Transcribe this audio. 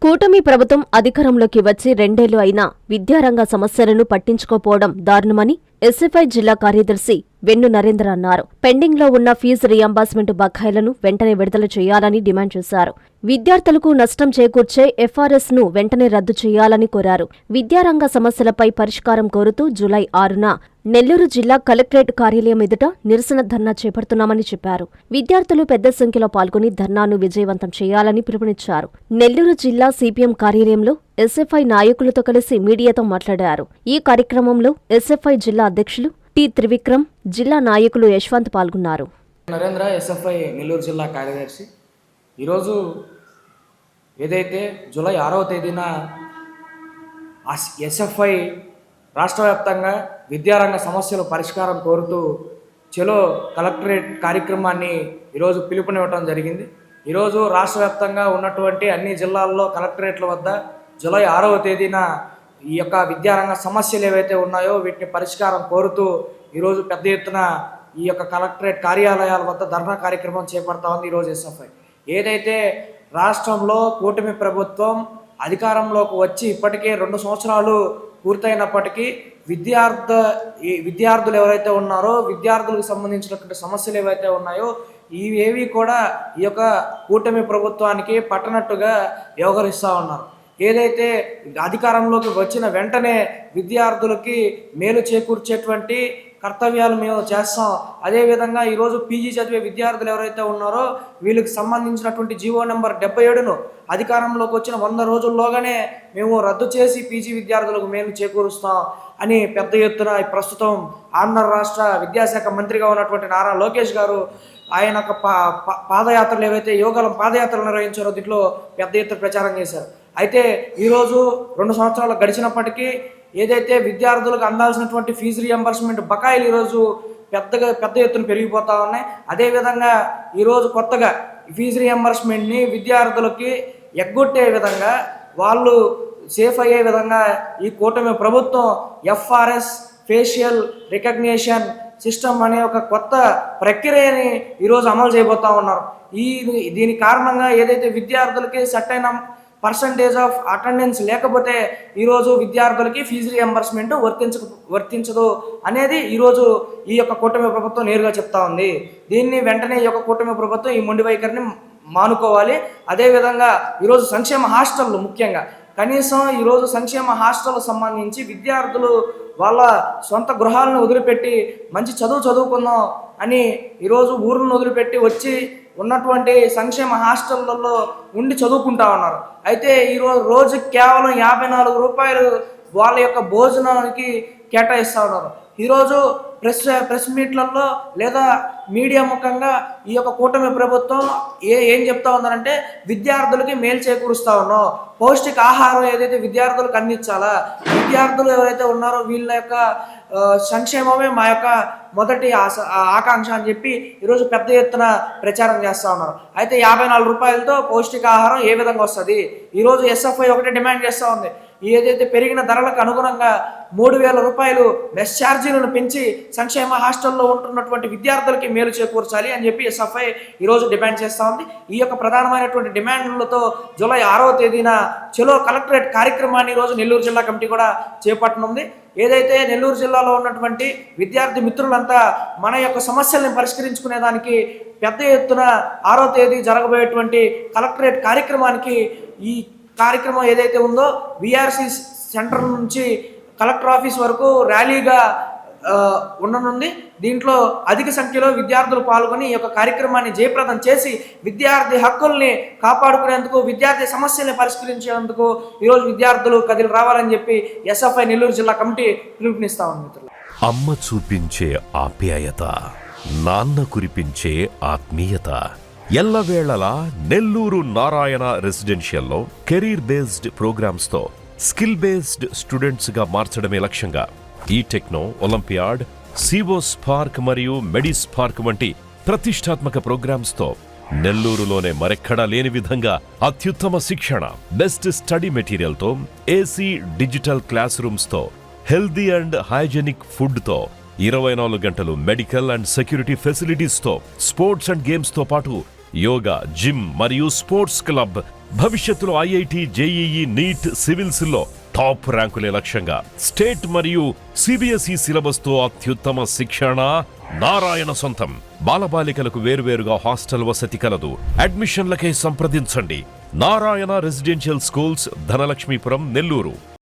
కూటమి ప్రభుత్వం అధికారంలోకి వచ్చి 2 ఏళ్లు అయినా విద్యారంగ సమస్యలను పట్టించుకోపోవడం దారుణమని ఎస్ఎఫ్ఐ జిల్లా కార్యదర్శి వెన్ను నరేంద్ర అన్నారు. పెండింగ్లో ఉన్న ఫీజు రియంబర్స్మెంట్ బకాయిలను వెంటనే విడుదల చేయాలని డిమాండ్ చేశారు. విద్యార్థులకు నష్టం చేకూర్చే ఎఫ్ఆర్ఎస్ ను వెంటనే రద్దు చేయాలని కోరారు. విద్యారంగ సమస్యలపై పరిష్కారం కోరుతూ జూలై 6న నెల్లూరు జిల్లా కలెక్టరేట్ కార్యాలయం ఎదుట నిరసన ధర్నా చేపడుతున్నామని చెప్పారు. విద్యార్థులు పెద్ద సంఖ్యలో పాల్గొని ధర్నాను విజయవంతం చేయాలని పిలుపునిచ్చారు. నెల్లూరు జిల్లా సిపిఎం కార్యాలయంలో ఎస్ఎఫ్ఐ నాయకులతో కలిసి మీడియాతో మాట్లాడారు. ఈ కార్యక్రమంలో ఎస్ఎఫ్ఐ జిల్లా అధ్యక్షులు టి త్రివిక్రమ్, జిల్లా నాయకులు యశ్వంత్ పాల్గొన్నారు. నరేంద్ర, ఎస్ఎఫ్ఐ నెల్లూరు జిల్లా కార్యదర్శి. ఈరోజు ఏదైతే జూలై 6వ తేదీన ఎస్ఎఫ్ఐ రాష్ట్ర వ్యాప్తంగా విద్యారంగ సమస్యల పరిష్కారం కోరుతూ చెలో కలెక్టరేట్ కార్యక్రమాన్ని ఈరోజు పిలుపునివ్వడం జరిగింది. ఈరోజు రాష్ట్ర వ్యాప్తంగా ఉన్నటువంటి అన్ని జిల్లాల్లో కలెక్టరేట్ల వద్ద జూలై 6వ తేదీన ఈ యొక్క విద్యారంగ సమస్యలు ఏవైతే ఉన్నాయో వీటిని పరిష్కారం కోరుతూ ఈరోజు పెద్ద ఎత్తున ఈ యొక్క కలెక్టరేట్ కార్యాలయాల వద్ద ధర్నా కార్యక్రమం చేపడతా ఉంది. ఈరోజు ఎస్ఎఫ్ఐ ఏదైతే రాష్ట్రంలో కూటమి ప్రభుత్వం అధికారంలోకి వచ్చి ఇప్పటికే 2 సంవత్సరాలు పూర్తయినప్పటికీ విద్యార్థులు ఎవరైతే ఉన్నారో విద్యార్థులకు సంబంధించినటువంటి సమస్యలు ఏవైతే ఉన్నాయో ఇవేవి కూడా ఈ యొక్క కూటమి ప్రభుత్వానికి పట్టనట్టుగా వ్యవహరిస్తూ ఉన్నారు. ఏదైతే అధికారంలోకి వచ్చిన వెంటనే విద్యార్థులకి మేలు చేకూర్చేటువంటి కర్తవ్యాలు మేము చేస్తాం. అదేవిధంగా ఈరోజు పీజీ చదివే విద్యార్థులు ఎవరైతే ఉన్నారో వీళ్ళకి సంబంధించినటువంటి జీవో నెంబర్ 77ను అధికారంలోకి వచ్చిన 100 రోజుల్లోగానే మేము రద్దు చేసి పీజీ విద్యార్థులకు మేలు చేకూరుస్తాం అని పెద్ద ఎత్తున ప్రస్తుతం ఆంధ్ర రాష్ట్ర విద్యాశాఖ మంత్రిగా ఉన్నటువంటి నారా లోకేష్ గారు ఆయన పాదయాత్రలు ఏవైతే యోగాలం పాదయాత్రలు నిర్వహించారో దీంట్లో పెద్ద ఎత్తున ప్రచారం చేశారు. అయితే ఈరోజు 2 సంవత్సరాలు గడిచినప్పటికీ ఏదైతే విద్యార్థులకు అందాల్సినటువంటి ఫీజు రియంబర్స్మెంట్ బకాయిలు ఈరోజు పెద్ద ఎత్తున పెరిగిపోతూ ఉన్నాయి. అదేవిధంగా ఈరోజు కొత్తగా ఫీజు రియంబర్స్మెంట్ని విద్యార్థులకి ఎగ్గొట్టే విధంగా వాళ్ళు సేఫ్ అయ్యే విధంగా ఈ కూటమి ప్రభుత్వం ఎఫ్ఆర్ఎస్ ఫేషియల్ రికగ్నిషన్ సిస్టమ్ అనే ఒక కొత్త ప్రక్రియని ఈరోజు అమలు చేయబోతూ ఉన్నారు. దీని కారణంగా ఏదైతే విద్యార్థులకి సెట్ అయిన పర్సంటేజ్ ఆఫ్ అటెండెన్స్ లేకపోతే ఈరోజు విద్యార్థులకి ఫీజు రియంబర్స్మెంట్ వర్తించదు అనేది ఈరోజు ఈ యొక్క కూటమి ప్రభుత్వం నేరుగా చెప్తా ఉంది. దీన్ని వెంటనే ఈ యొక్క కూటమి ప్రభుత్వం ఈ మొండి వైఖరిని మానుకోవాలి. అదేవిధంగా ఈరోజు సంక్షేమ హాస్టళ్ళు ముఖ్యంగా కనీసం ఈరోజు సంక్షేమ హాస్టల్ సంబంధించి విద్యార్థులు వాళ్ళ సొంత గృహాలను వదిలిపెట్టి మంచి చదువుకుందాం అని ఈరోజు ఊరులను వదిలిపెట్టి వచ్చి ఉన్నటువంటి సంక్షేమ హాస్టళ్లలో ఉండి చదువుకుంటా ఉన్నారు. అయితే ఈరోజు రోజుకి కేవలం 54 రూపాయలు వాళ్ళ యొక్క భోజనానికి కేటాయిస్తూ ఉన్నారు. ఈరోజు ప్రెస్ మీట్లలో లేదా మీడియా ముఖంగా ఈ యొక్క కూటమి ప్రభుత్వం ఏం చెప్తా ఉందంటే విద్యార్థులకి మేలు చేకూరుస్తూ ఉన్నాం, పౌష్టిక ఆహారం ఏదైతే విద్యార్థులకు అందించాలా, విద్యార్థులు ఎవరైతే ఉన్నారో వీళ్ళ యొక్క సంక్షేమమే మా యొక్క మొదటి ఆకాంక్ష అని చెప్పి ఈరోజు పెద్ద ఎత్తున ప్రచారం చేస్తూ ఉన్నారు. అయితే 54 రూపాయలతో పౌష్టికాహారం ఏ విధంగా వస్తుంది? ఈరోజు ఎస్ఎఫ్ఐ ఒకటే డిమాండ్ చేస్తూ ఉంది. ఏదైతే పెరిగిన ధరలకు అనుగుణంగా 3000 రూపాయలు మెస్ ఛార్జీలను పెంచి సంక్షేమ హాస్టల్లో ఉంటున్నటువంటి విద్యార్థులకి మేలు చేకూర్చాలి అని చెప్పి ఎస్ఎఫ్ఐ ఈరోజు డిమాండ్ చేస్తూ ఉంది. ఈ యొక్క ప్రధానమైనటువంటి డిమాండ్లతో జూలై 6వ తేదీన చెలో కలెక్టరేట్ కార్యక్రమాన్ని ఈరోజు నెల్లూరు జిల్లా కమిటీ కూడా చేపట్టనుంది. ఏదైతే నెల్లూరు జిల్లాలో ఉన్నటువంటి విద్యార్థి మిత్రులంతా మన యొక్క సమస్యల్ని పరిష్కరించుకునేదానికి పెద్ద ఎత్తున 6వ తేదీ జరగబోయేటువంటి కలెక్టరేట్ కార్యక్రమానికి ఈ కార్యక్రమం ఏదైతే ఉందో విఆర్సి సెంటర్ నుంచి కలెక్టర్ ఆఫీస్ వరకు ర్యాలీగా ఉండనుంది. దీంట్లో అధిక సంఖ్యలో విద్యార్థులు పాల్గొని ఈ యొక్క కార్యక్రమాన్ని జయప్రదం చేసి విద్యార్థి హక్కుల్ని కాపాడుకునేందుకు, విద్యార్థి సమస్యల్ని పరిష్కరించేందుకు ఈరోజు విద్యార్థులు కదిలి రావాలని చెప్పి ఎస్ఎఫ్ఐ నెల్లూరు జిల్లా కమిటీ పిలుపునిస్తా ఉంది. మిత్రులు, అమ్మ చూపించే ఆప్యాయత, నాన్న కురిపించే ఆత్మీయత ఎల్లవేళలా నెల్లూరు నారాయణ రెసిడెన్షియల్లో కెరీర్ బేస్డ్ ప్రోగ్రామ్స్ తో స్కిల్ బేస్డ్ స్టూడెంట్స్ గా మార్చడమే లక్ష్యంగా ఈ టెక్నో, ఒలింపియాడ్, సివో స్పార్క్ మరియు మెడి స్పార్క్ వంటి ప్రతిష్టాత్మక ప్రోగ్రామ్స్ తో నెల్లూరులోనే మరెక్కడా లేని విధంగా అత్యుత్తమ శిక్షణ, బెస్ట్ స్టడీ మెటీరియల్ తో, ఏసీ డిజిటల్ క్లాస్ రూమ్స్ తో, హెల్దీ అండ్ హైజెనిక్ ఫుడ్ తో, 24 గంటలు మెడికల్ అండ్ సెక్యూరిటీ ఫెసిలిటీస్ తో, స్పోర్ట్స్ అండ్ గేమ్స్ తో పాటు యోగా, జిమ్ మరియు స్పోర్ట్స్ క్లబ్ భవిష్యత్తులో ఐఐటి, జేఈఈ, నీట్, సివిల్స్ లో టాప్ ర్యాంకులే లక్ష్యంగా స్టేట్ మరియు సిబిఎస్ఈ సిలబస్ తో అత్యుత్తమ శిక్షణ నారాయణ సొంతం. బాలబాలికలకు వేర్వేరుగా హాస్టల్ వసతి కలదు. అడ్మిషన్లకై సంప్రదించండి. Narayana residential schools, Dhanalakshmipuram, Nellore.